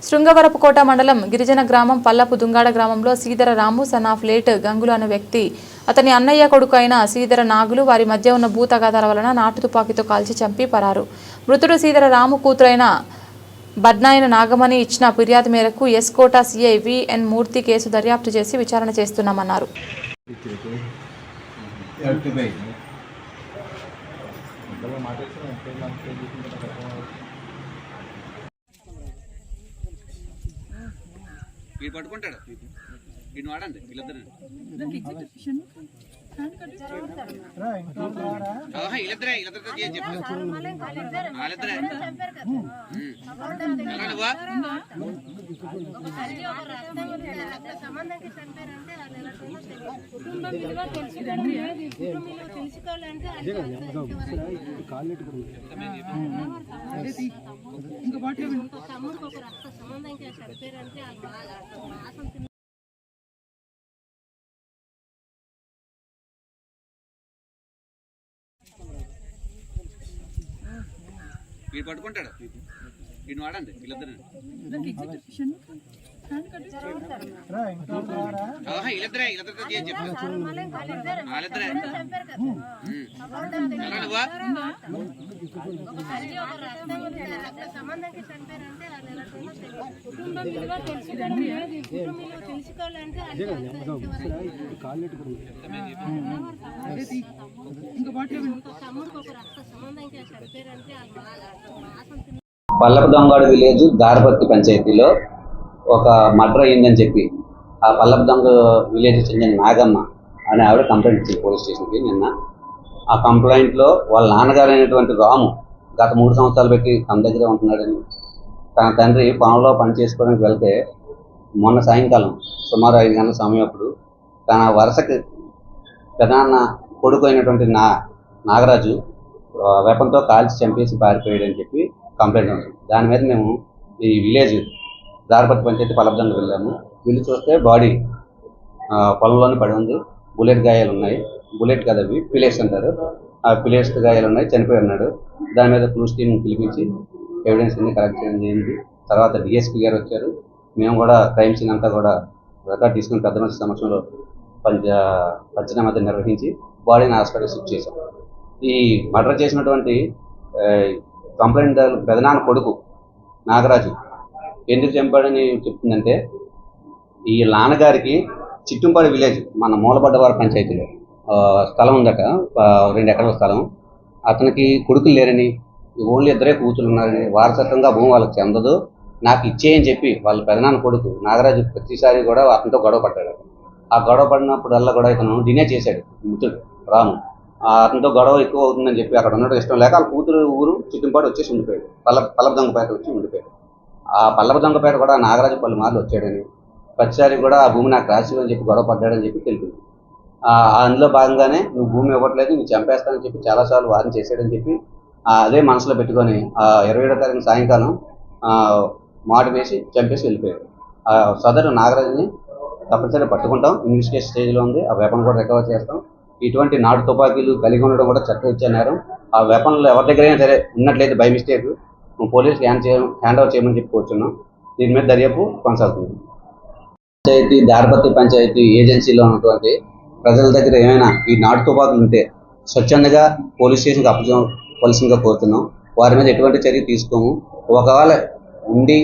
శృంగవరపుకోట మండలం గిరిజన గ్రామం పల్లపు దుంగాడ గ్రామంలో శ్రీధర రాము సన్ ఆఫ్ లేట్ గంగులు అనే వ్యక్తి అతని అన్నయ్య కొడుకు అయిన శ్రీధర నాగులు వారి మధ్య ఉన్న భూతగాథల వలన నాటు తుపాకీతో కాల్చి చంపి పరారు. మృతుడు శ్రీధర రాము కూతురైన బడ్నాయన నాగమణి ఇచ్చిన ఫిర్యాదు మేరకు ఎస్కోట సిఐ విఎన్ మూర్తి కేసు దర్యాప్తు చేసి విచారణ చేస్తున్నామన్నారు. పట్టుకుంటాడు వీడిని వాడండి వీళ్ళిద్దరు వీడు పట్టుకుంటాడు వీడిని వాడండి వీళ్ళిద్దరు పల్లపు దొంగాడు విలేజ్ దారపత్తి పంచాయతీలో ఒక మర్డర్ అయ్యిందని చెప్పి ఆ పల్లపు దొంగ విలేజ్ చెందిన నాగమ్మ అనే ఆవిడ కంప్లైంట్ ఇచ్చింది పోలీస్ స్టేషన్కి నిన్న. ఆ కంప్లైంట్లో వాళ్ళ నాన్నగారు అయినటువంటి రాము గత 3 సంవత్సరాలు పెట్టి తన దగ్గరే ఉంటున్నాడని, తన తండ్రి పొలంలో పని చేసుకోవడానికి వెళ్తే మొన్న సాయంకాలం సుమారు 5 గంటల సమయం అప్పుడు తన వరుసకి పెదనాన్న కొడుకు అయినటువంటి నాగరాజు వెపన్తో కాల్చి చంపేసి పారిపోయాడని చెప్పి కంప్లైంట్ ఉంది. దాని మీద మేము ఈ విలేజ్ దారపత్తి పంచాయతీ పల్లపుదండ వెళ్ళాము. వెళ్ళి చూస్తే బాడీ పొలంలోనే పడి ఉంది. బుల్లెట్ గాయాలు ఉన్నాయి. బుల్లెట్ కదా అవి పిలేట్స్ అంటారు. ఆ పిలేట్స్ గాయాలు ఉన్నాయి. చనిపోయి ఉన్నాడు. దాని మీద క్లూస్ టీమ్ పిలిపించి ఎవిడెన్స్ అన్ని కలెక్ట్ చేయడం జరిగింది. తర్వాత డిఎస్పీ గారు వచ్చారు. మేము కూడా క్రైమ్ సీన్ అంతా కూడా రికార్డ్ తీసుకుని పెద్ద మనిషి సమక్షంలో పంచనామా నిర్వహించి బాడీని హాస్పిటల్ షిఫ్ట్ చేశాం. ఈ మర్డర్ చేసినటువంటి కంప్లైంట్ పెదనాన్న కొడుకు నాగరాజు ఎందుకు చంపాడని చెప్తుందంటే, ఈ నాన్నగారికి చిట్టుంపాడి విలేజ్ మన మూలబడ్డవారి పంచాయతీలో స్థలం ఉందట, 2 ఎకరాల స్థలం. అతనికి కొడుకులు లేరని, ఓన్లీ 2 కూతురు ఉన్నారని, వారసత్వంగా భూమి వాళ్ళకి చెందదు, నాకు ఇచ్చేయని చెప్పి వాళ్ళ పెదనాన్న కొడుకు నాగరాజు ప్రతిసారి కూడా అతనితో గొడవ పడ్డాడు. ఆ గొడవ పడినప్పుడల్లా కూడా ఇతను డినే చేశాడు. మృతుడు రాము అతనితో గొడవ ఎక్కువ అవుతుందని చెప్పి అక్కడ ఉండడం ఇష్టం లేక వాళ్ళ కూతురు ఊరు చిట్టుంపాడు వచ్చేసి ఉండిపోయాడు. పల్లపు దొంగపేట వచ్చి ఉండిపోయాడు. ఆ పల్లపు దొంగపేట కూడా నాగరాజు పలుమార్లు వచ్చాడని, ప్రతిసారి కూడా ఆ భూమి నాకు రాసి అని చెప్పి గొడవ పడ్డాడని చెప్పి తెలిపింది. అందులో భాగంగానే నువ్వు భూమి ఇవ్వట్లేదు, నువ్వు చంపేస్తానని చెప్పి చాలాసార్లు వాదన చేశాడని చెప్పి అదే మనసులో పెట్టుకొని 27వ తారీఖు సాయంకాలం మాట వేసి చంపేసి వెళ్ళిపోయాడు. సదరు నాగరాజుని తప్పనిసరిగా పట్టుకుంటాం. ఇన్వెస్టిగేషన్ స్టేజ్లో ఉంది. ఆ వెపన్ కూడా రికవర్ చేస్తాం. ఇటువంటి నాటు తుపాకీలు కలిగి ఉండడం కూడా చట్టరీత్యా నేరం. ఆ వెపన్లు ఎవరి దగ్గరైనా సరే ఉన్నట్లయితే బై మిస్టేక్ పోలీసులు హ్యాండ్ ఓవర్ చేయమని చెప్పుకోవచ్చున్నాం. దీని మీద దర్యాప్తు కొనసాగుతుంది. పంచాయతీ దారపత్తి పంచాయతీ ఏజెన్సీలో ఉన్నటువంటి ప్రజల దగ్గర ఏమైనా ఈ నాటు తుపాకులు ఉంటే స్వచ్ఛందంగా పోలీస్ స్టేషన్కి అప్పచెప్పవలసిందిగా కోరుతున్నాం. వారి మీద ఎటువంటి చర్య తీసుకోము. ఒకవేళ ఉండి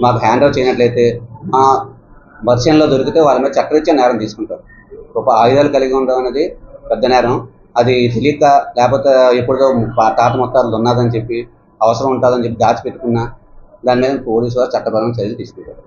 మాకు హ్యాండ్ ఓవర్ చేయనట్లయితే మా వర్షంలో దొరికితే వాళ్ళ మీద చట్టరీత్యా నేరం తీసుకుంటారు. ఒక ఆయుధాలు కలిగి ఉండడం అనేది పెద్ద నేరం. అది తెలియక లేకపోతే ఎప్పుడో తాత మొత్తాలు ఉన్నదని చెప్పి అవసరం ఉంటుందని చెప్పి దాచిపెట్టుకున్నా దాని మీద పోలీసు వారు చట్టపరమైన చర్యలు తీసుకుంటారు.